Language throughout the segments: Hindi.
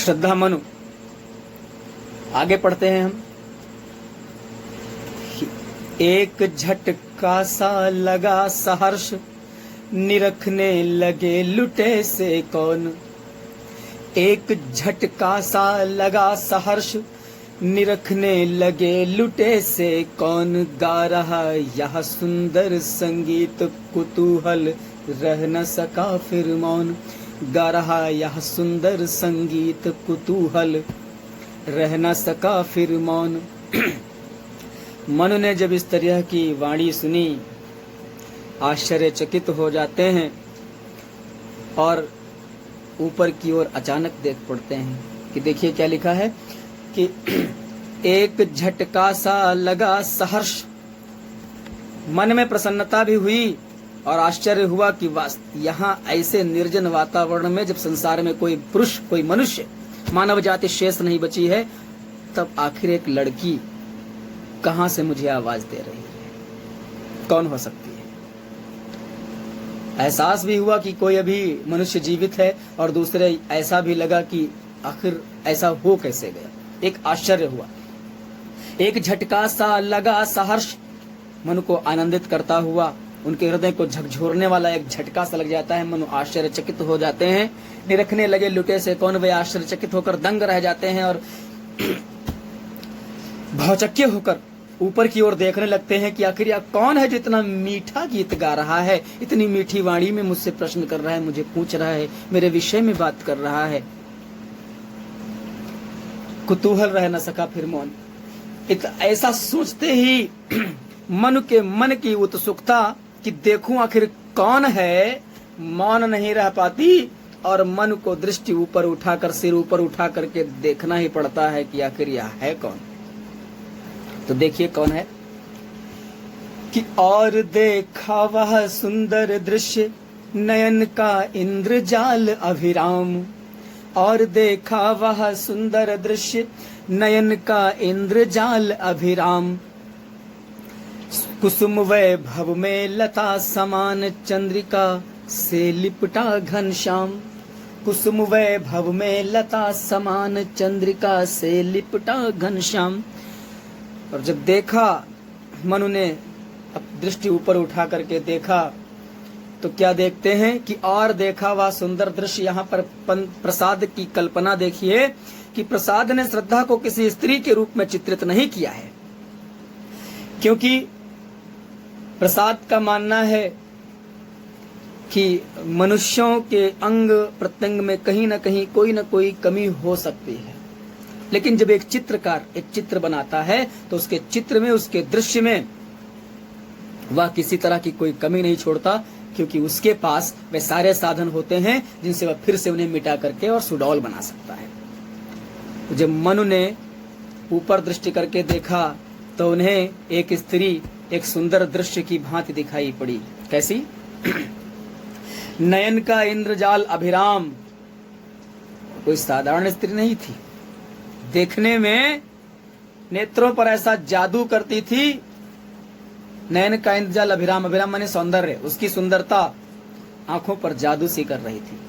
श्रद्धा मनु। आगे पढ़ते हैं हम। एक झटका सा लगा सहर्ष, निरखने लगे लुटे से कौन। एक झटका सा लगा सहर्ष, निरखने लगे लुटे से कौन। गा रहा यह सुंदर संगीत कुतूहल, रह न सका फिर मौन। गा रहा यह सुंदर संगीत कुतूहल, रह न सका फिर मौन। मनु ने जब इस तरह की वाणी सुनी, आश्चर्यचकित हो जाते हैं और ऊपर की ओर अचानक देख पड़ते हैं कि देखिए क्या लिखा है कि एक झटका सा लगा सहर्ष। मन में प्रसन्नता भी हुई और आश्चर्य हुआ कि यहाँ ऐसे निर्जन वातावरण में जब संसार में कोई पुरुष, कोई मनुष्य, मानव जाति शेष नहीं बची है, तब आखिर एक लड़की कहां से मुझे आवाज दे रही है, कौन हो सकती है। एहसास भी हुआ कि कोई अभी मनुष्य जीवित है और दूसरे ऐसा भी लगा कि आखिर ऐसा हो कैसे गया। एक आश्चर्य हुआ। एक झटका सा लगा सहर्ष, मनु को आनंदित करता हुआ, उनके हृदय को झकझोरने वाला एक झटका सा लग जाता है। मनु आश्चर्यचकित हो जाते हैं। निरखने लगे लुटे से कौन, वे आश्चर्यचकित होकर दंग रह जाते हैं और भौचक्के होकर ऊपर की ओर देखने लगते हैं कि आखिर यह कौन है जो इतना मीठा गीत गा रहा है, इतनी मीठी वाणी में मुझसे प्रश्न कर रहा है, मुझे पूछ रहा है, मेरे विषय में बात कर रहा है। कुतूहल रह न सका फिर मौन। ऐसा सोचते ही मनु के मन की उत्सुकता कि देखूं आखिर कौन है, मौन नहीं रह पाती और मन को दृष्टि ऊपर उठाकर, सिर ऊपर उठा करके देखना ही पड़ता है कि आखिर यह है कौन। तो देखिए कौन है कि और देखा वह सुंदर दृश्य, नयन का इंद्रजाल अभिराम। और देखा वह सुंदर दृश्य, नयन का इंद्रजाल अभिराम। कुसुम वैभव में लता समान, चंद्रिका से लिपटा घनश्याम। कुसुम वैभव में लता समान, चंद्रिका से लिपटा घनश्याम। और जब देखा, मनु ने अब दृष्टि ऊपर उठा करके देखा, तो क्या देखते हैं कि और देखा वह सुंदर दृश्य। यहाँ पर प्रसाद की कल्पना देखिए कि प्रसाद ने श्रद्धा को किसी स्त्री के रूप में चित्रित नहीं किया है, क्योंकि प्रसाद का मानना है कि मनुष्यों के अंग प्रत्यंग में कहीं न कहीं कोई न कोई कमी हो सकती है। लेकिन जब एक चित्रकार एक चित्र बनाता है तो उसके चित्र में, उसके दृश्य में वह किसी तरह की कोई कमी नहीं छोड़ता, क्योंकि उसके पास वे सारे साधन होते हैं जिनसे वह फिर से उन्हें मिटा करके और सुडौल बना सकता है। तो जब मनु ने ऊपर दृष्टि करके देखा तो उन्हें एक स्त्री एक सुंदर दृश्य की भांति दिखाई पड़ी। कैसी? नयन का इंद्रजाल अभिराम। कोई साधारण स्त्री नहीं थी, देखने में नेत्रों पर ऐसा जादू करती थी। नयन का इंद्रजाल अभिराम, अभिराम माने सौंदर्य, उसकी सुंदरता आंखों पर जादू सी कर रही थी।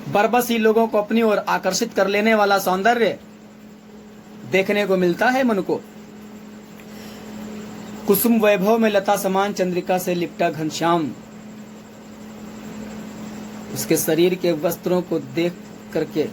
बरबस ही लोगों को अपनी ओर आकर्षित कर लेने वाला सौंदर्य देखने को मिलता है मनु को। कुसुम वैभव में लता समान, चंद्रिका से लिपटा घनश्याम। उसके शरीर के वस्त्रों को देख करके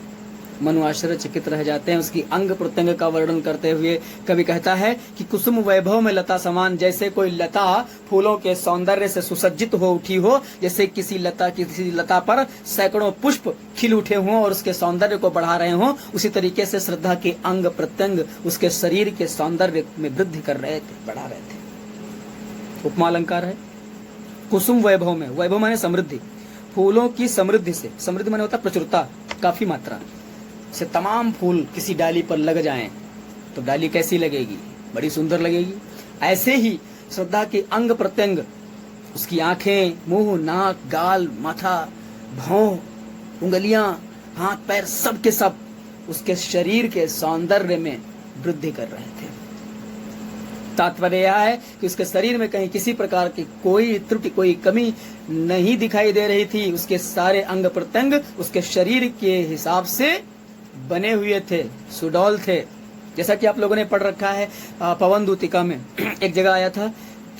मनु आश्चर्यचकित रह जाते हैं। उसकी अंग प्रत्यंग का वर्णन करते हुए कवि कहता है कि कुसुम वैभव में लता समान, जैसे कोई लता फूलों के सौंदर्य से सुसज्जित हो उठी हो, जैसे किसी लता पर सैकड़ों पुष्प खिल उठे हों और उसके सौंदर्य को बढ़ा रहे हों, उसी तरीके से श्रद्धा के अंग प्रत्यंग उसके शरीर के सौंदर्य में वृद्धि कर रहे थे, बढ़ा रहे थे। उपमा अलंकार है। कुसुम वैभव में, वैभव माने समृद्धि, फूलों की समृद्धि से, समृद्धि माने होता प्रचुरता, काफी मात्रा से तमाम फूल किसी डाली पर लग जाएं तो डाली कैसी लगेगी? बड़ी सुंदर लगेगी। ऐसे ही श्रद्धा के अंग प्रत्यंग, उसकी आंखें, मुंह, नाक, गाल, माथा, भौं, उंगलियां, हाथ पैर, सब के सब उसके शरीर के सौंदर्य में वृद्धि कर रहे थे। तात्पर्य यह है कि उसके शरीर में कहीं किसी प्रकार की कोई त्रुटि, कोई कमी नहीं दिखाई दे रही थी। उसके सारे अंग प्रत्यंग उसके शरीर के हिसाब से बने हुए थे, सुडौल थे। जैसा कि आप लोगों ने पढ़ रखा है पवन दूतिका में एक जगह आया था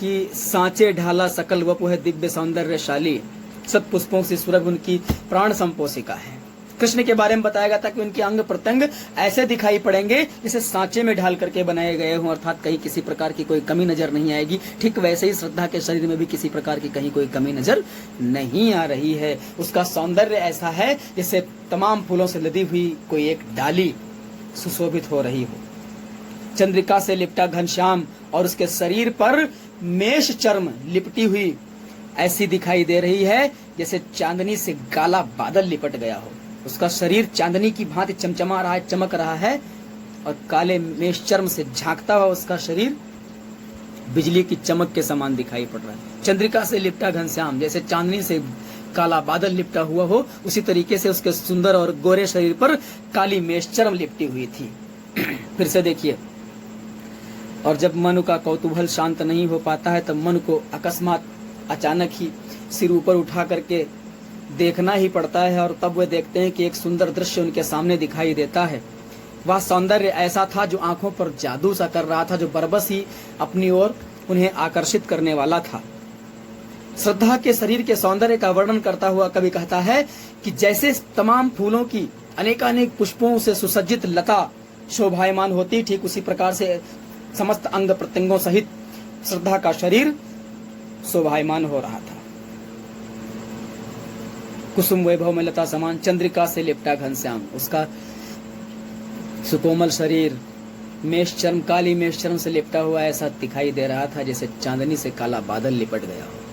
कि सांचे ढाला सकल वपु है दिव्य सौंदर्यशाली, सब पुष्पों से सुरभ उनकी प्राण संपोषिका है। कृष्ण के बारे में बताया गया था कि उनके अंग प्रत्यंग ऐसे दिखाई पड़ेंगे जैसे सांचे में ढाल करके बनाए गए हों, अर्थात कहीं किसी प्रकार की कोई कमी नजर नहीं आएगी। ठीक वैसे ही श्रद्धा के शरीर में भी किसी प्रकार की कहीं कोई कमी नजर नहीं आ रही है। उसका सौंदर्य ऐसा है जैसे तमाम फूलों से लदी हुई कोई एक डाली सुशोभित हो रही हो। चंद्रिका से लिपटा घनश्याम और उसके शरीर पर मेष चर्म लिपटी हुई ऐसी दिखाई दे रही है जैसे चांदनी से काला बादल लिपट गया हो। उसका शरीर चांदनी की भांति चमचमा रहा है, चमक रहा है, और काले मेष चर्म से झांकता हुआ उसका शरीर बिजली की चमक के समान दिखाई पड़ रहा है। चंद्रिका से लिपटा घनश्याम, जैसे चांदनी से काला बादल लिपटा हुआ हो, उसी तरीके से उसके सुंदर और गोरे शरीर पर काली मेष चर्म लिपटी हुई थी। फिर से देखिए, और जब मन का कौतूहल शांत नहीं हो पाता है तब मन को अकस्मात अचानक ही सिर ऊपर उठा करके देखना ही पड़ता है, और तब वे देखते हैं कि एक सुंदर दृश्य उनके सामने दिखाई देता है। वह सौंदर्य ऐसा था जो आंखों पर जादू सा कर रहा था, जो बरबस ही अपनी ओर उन्हें आकर्षित करने वाला था। श्रद्धा के शरीर के सौंदर्य का वर्णन करता हुआ कवि कहता है कि जैसे तमाम फूलों की अनेकानेक पुष्पों से सुसज्जित लता शोभायमान होती, ठीक उसी प्रकार से समस्त अंग प्रत्यंगों सहित श्रद्धा का शरीर शोभायमान हो रहा था। कुसुम वैभव में लता समान, चंद्रिका से लिपटा घनश्याम, उसका सुकोमल शरीर मेष चर्म, काली मेष चर्म से लिपटा हुआ ऐसा दिखाई दे रहा था जैसे चांदनी से काला बादल लिपट गया हो।